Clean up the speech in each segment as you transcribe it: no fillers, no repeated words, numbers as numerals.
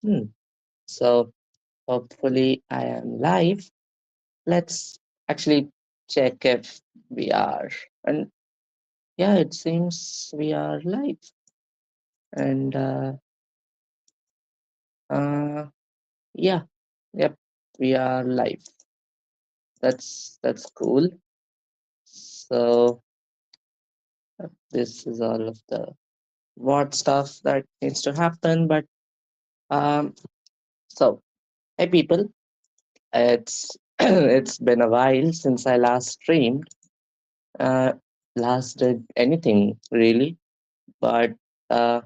Hmm. So hopefully I am live. Let's actually check if we are. And yeah, it seems we are live. And uh yeah, yep, we are live. That's cool. So this is all of the what stuff that needs to happen. But um so hey people, it's it's been a while since I last streamed. Uh last did anything really. But uh,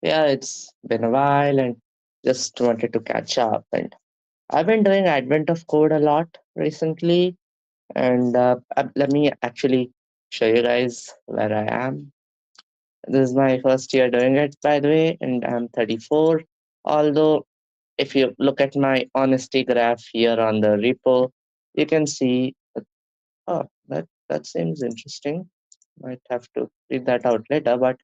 yeah, it's been a while and just wanted to catch up. And I've been doing Advent of Code a lot recently. And let me actually show you guys where I am. This is my first year doing it, by the way, and I'm 34. Although, if you look at my honesty graph here on the repo, you can see, oh, that seems interesting. Might have to read that out later, but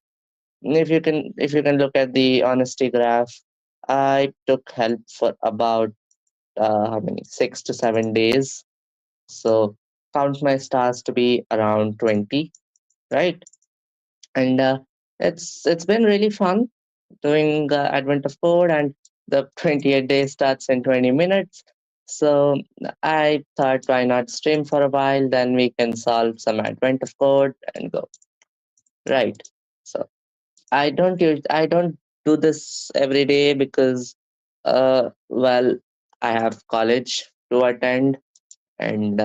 if you can look at the honesty graph, I took help for about how many 6 to 7 days. So count my stars to be around 20, right? And it's been really fun doing Advent of Code, and the 28 days starts in 20 minutes. So I thought, why not stream for a while? Then we can solve some Advent of Code and go, right? So I don't do this every day because well, I have college to attend. And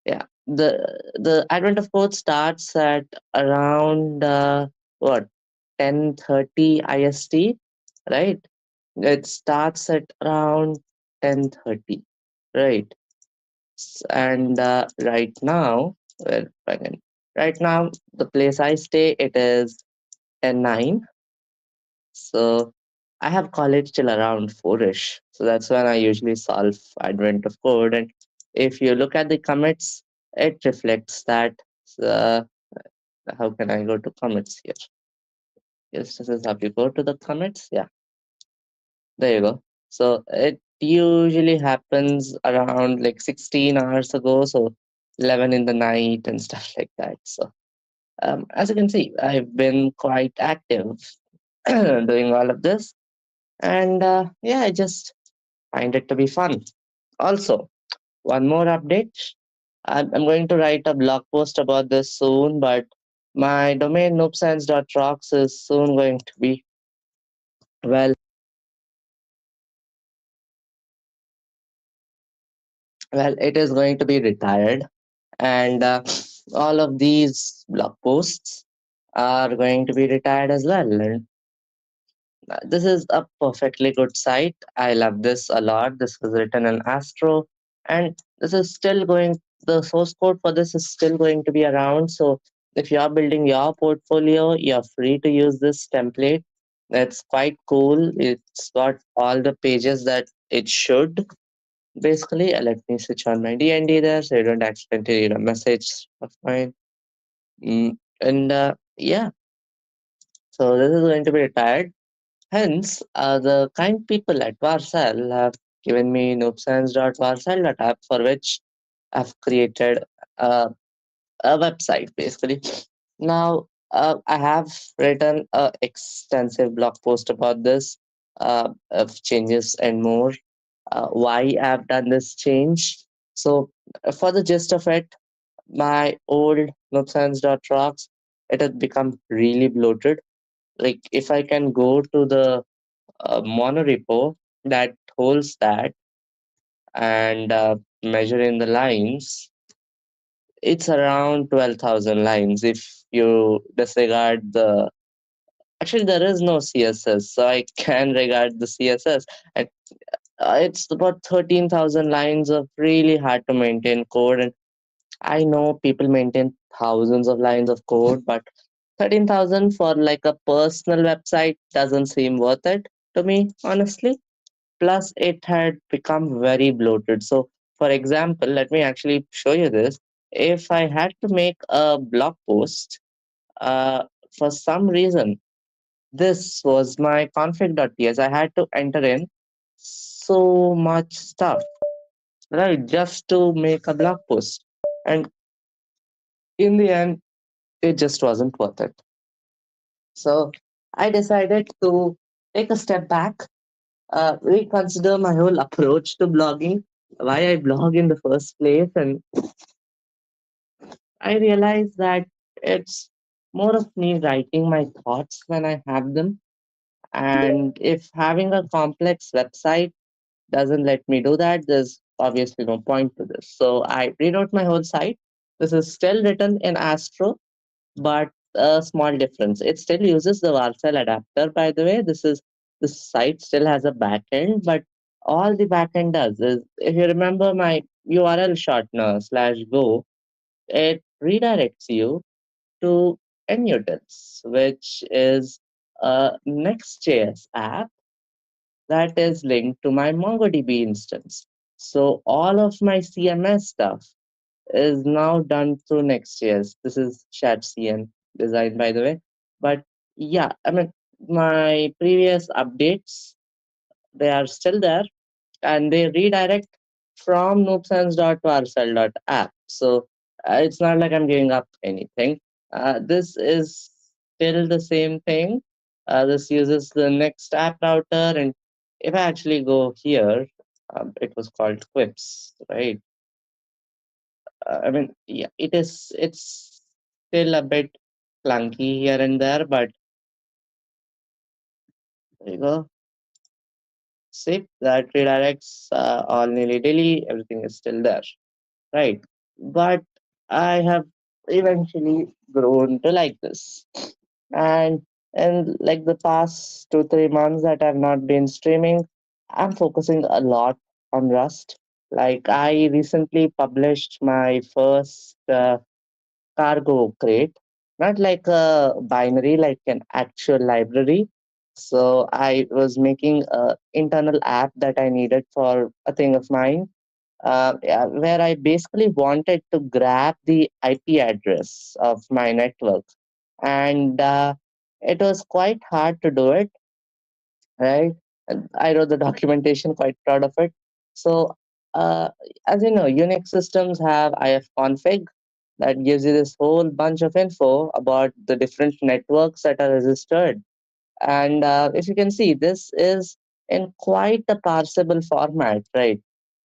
yeah, the Advent of Code starts at around what 10:30 IST, right? It starts at around 10:30, right? And right now, well, again, right now the place I stay, it is N9. So I have college till around 4ish. So that's when I usually solve Advent of Code. And if you look at the commits, it reflects that. Uh, how can I go to commits here? Yes, this is how you go to the commits. Yeah, there you go. So it usually happens around like 16 hours ago. So 11 in the night and stuff like that. So as you can see, I've been quite active doing all of this. And yeah, I just find it to be fun. Also, one more update. I'm going to write a blog post about this soon, but my domain noobscience.rocks is soon going to be, well, it is going to be retired. And all of these blog posts are going to be retired as well. And this is a perfectly good site. I love this a lot. This was written in Astro, and this is still going. The source code for this is still going to be around. So if you are building your portfolio, you're free to use this template. It's quite cool. It's got all the pages that it should. Basically, let me switch on my DND there so you don't accidentally read a message of mine. And yeah, so this is going to be retired. Hence, the kind people at Varsal have given me noobscience.varsal.app, for which I've created uh, a website basically. Now, I have written an extensive blog post about this, of changes and more, why I've done this change. So, for the gist of it, my old noobscience.rocks, it had become really bloated. Like, if I can go to the monorepo that holds that and measure in the lines, it's around 12,000 lines if you disregard the. Actually, there is no CSS, so I can regard the CSS. And it's about 13,000 lines of really hard to maintain code. And I know people maintain thousands of lines of code, but 13,000 for like a personal website doesn't seem worth it to me, honestly. Plus it had become very bloated. So for example, let me actually show you this. If I had to make a blog post, uh, for some reason this was my config.ts. I had to enter in so much stuff, right, just to make a blog post. And in the end, it just wasn't worth it. So I decided to take a step back, reconsider my whole approach to blogging, why I blog in the first place, and I realized that it's more of me writing my thoughts when I have them. And if having a complex website doesn't let me do that, there's obviously no point to this. So I rewrote my whole site. This is still written in Astro, but a small difference. It still uses the Varcel adapter, by the way. This site still has a backend, but all the backend does is, if you remember my URL shortener slash go, it redirects you to NUtils, which is a Next.js app that is linked to my MongoDB instance. So all of my CMS stuff is now done through Next.js. This is ShatCN design, by the way. But yeah, I mean, my previous updates, they are still there, and they redirect from noobscience.varcel.app. So it's not like I'm giving up anything. This is still the same thing. This uses the next app router, and if I actually go here, it was called Quips, right? I mean, yeah, it's still a bit clunky here and there, but there you go. See, that redirects all nilly dilly, everything is still there, right? But I have eventually grown to like this. And like the past 2 3 months that I've not been streaming, I'm focusing a lot on Rust. Like I recently published my first cargo crate, not like a binary, like an actual library. So I was making a internal app that I needed for a thing of mine, yeah, where I basically wanted to grab the IP address of my network. And it was quite hard to do it, right? And I wrote the documentation, quite proud of it. So, uh, as you know, Unix systems have ifconfig that gives you this whole bunch of info about the different networks that are registered. And if you can see, this is in quite a parsable format, right?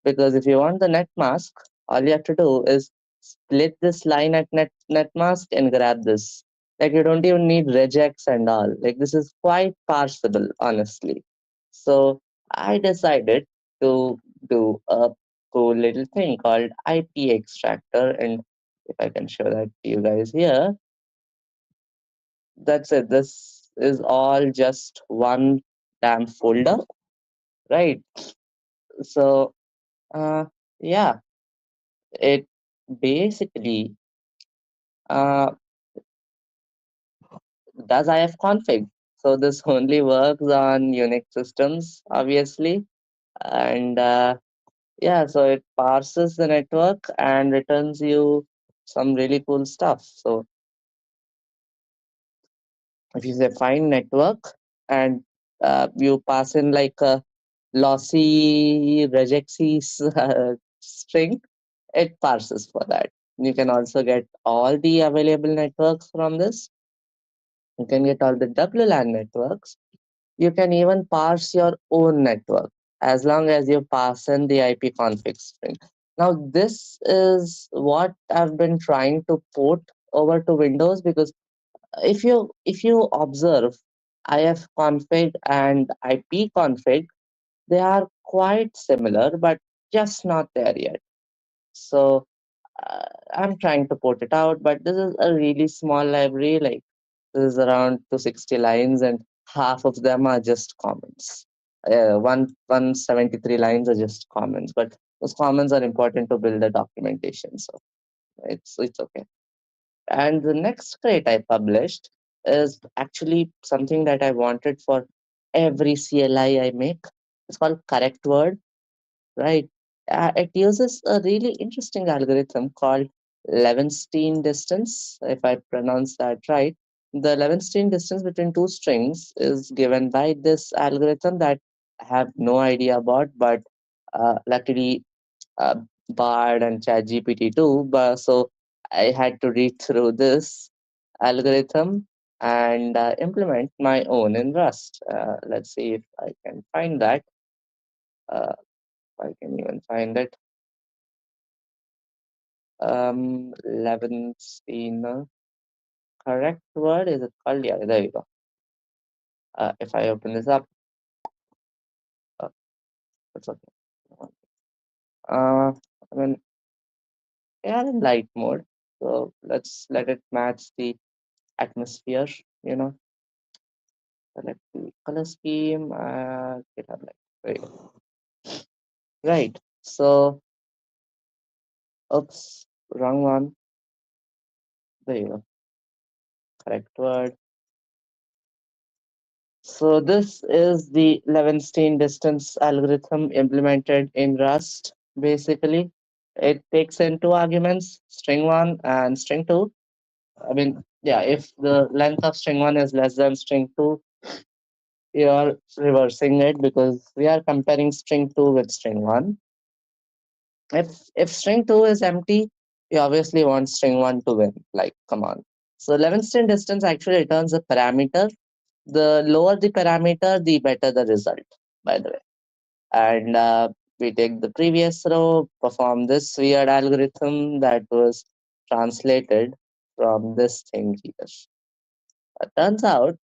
Because if you want the net mask, all you have to do is split this line at net mask and grab this. Like you don't even need regex and all. Like this is quite parsable, honestly. So I decided to do a cool little thing called IP extractor. And if I can show that to you guys here, that's it. This is all just one damn folder, right? So, uh, yeah, it basically does ifconfig. So this only works on Unix systems, obviously, and yeah, so it parses the network and returns you some really cool stuff. So if you say find network and you pass in like a lossy regexy string, it parses for that. You can also get all the available networks from this. You can get all the WLAN networks. You can even parse your own network as long as you pass in the IP config string. Now, this is what I've been trying to port over to Windows, because if you observe ifconfig and ipconfig, they are quite similar, but just not there yet. So I'm trying to port it out, but this is a really small library. Like this is around 260 lines, and half of them are just comments. 173 lines are just comments, but those comments are important to build the documentation. So it's okay. And the next crate I published is actually something that I wanted for every CLI I make. It's called Correct Word, right? It uses a really interesting algorithm called Levenstein distance, if I pronounce that right. The Levenshtein distance between two strings is given by this algorithm that I have no idea about, but luckily uh, Bard and ChatGPT too. But so I had to read through this algorithm and implement my own in Rust. Let's see if I can find that. I can even find it. Levenstein. Correct word is it called? Yeah, there you go. If I open this up, uh, it's okay. I mean, they are in light mode, so let's let it match the atmosphere. You know, select the color scheme. GitHub light. There you go. Right. So, oops, wrong one. There you go. Correct word. So this is the Levenstein distance algorithm implemented in Rust. Basically, it takes in two arguments, string one and string two. I mean, yeah, if the length of string one is less than string two, you are reversing it because we are comparing string two with string one. If string two is empty, you obviously want string one to win. Like, come on. So Levenstein distance actually returns a parameter. The lower the parameter, the better the result, by the way. And we take the previous row, perform this weird algorithm that was translated from this thing here. Turns out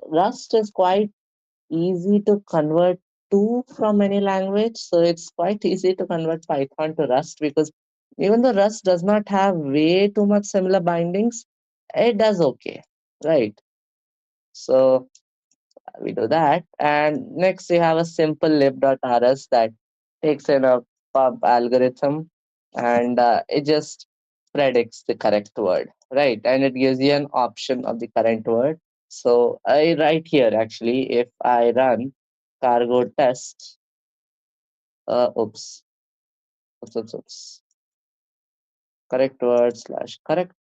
Rust is quite easy to convert to from any language. So it's quite easy to convert Python to Rust because even though Rust does not have way too much similar bindings, it does okay, right? So we do that. And next we have a simple lib.rs that takes in a pub algorithm and it just predicts the correct word, right? And it gives you an option of the current word. So I write here actually, if I run cargo test, oops, oops, correct word slash correct.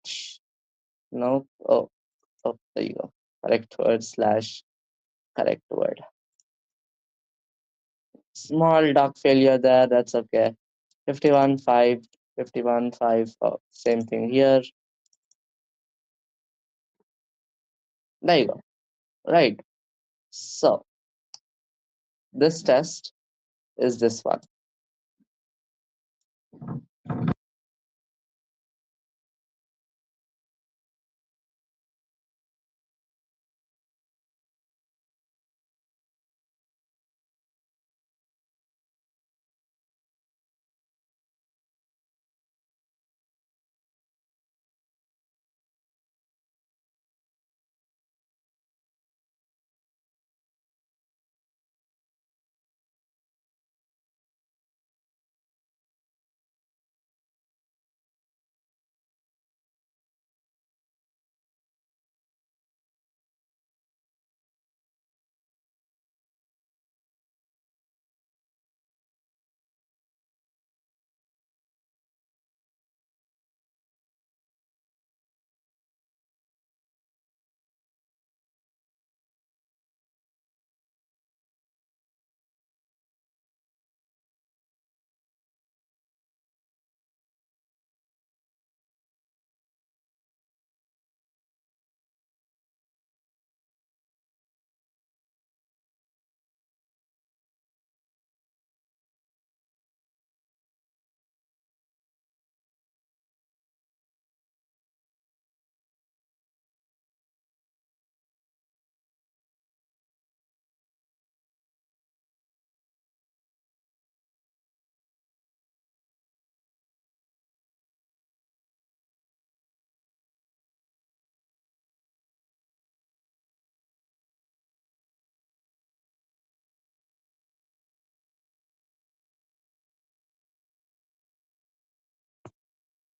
No, oh, there you go. Correct word slash correct word. Small doc failure there, that's okay. 51.5, 51.5, same thing here. There you go. Right. So this test is this one.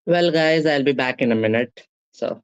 Well, guys, I'll be back in a minute. So